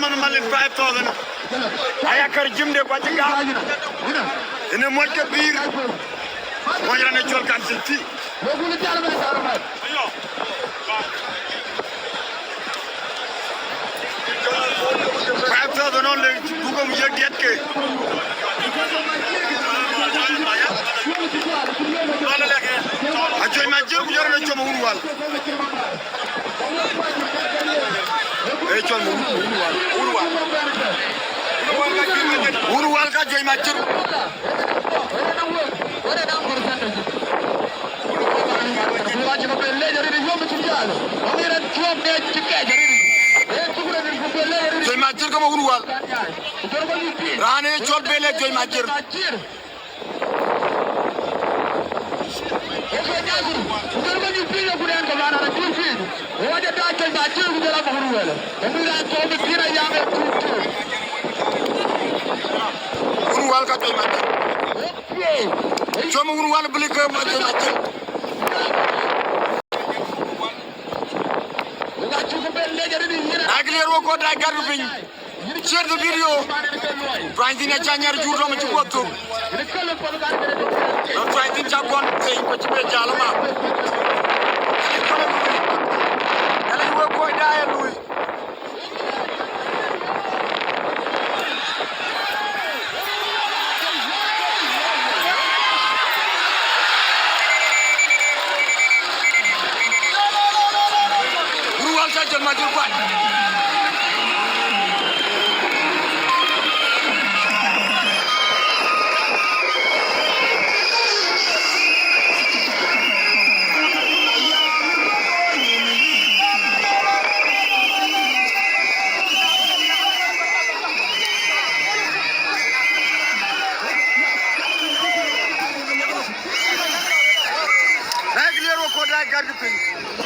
man malin 5,000 aya kar jimde ko tiga ene moƴƴo biir moƴrane colkan silti non le dugom yegget ke a joy ma jir bu jorna choma wurwal e chol mo wurwal ka joy ma jir joy ma jir kama wurwal rane chol bele joy ma jir wurwal ka joy ma jir choma wurwal bele ka ma joy ma jir agler wo ko da garu bin share the video Brian Chanyar juro ma ci wotu no Brian Chakon tay ko ci be jalama ala wo ko da ya luy ruwal sa jël ma jël quoi Garde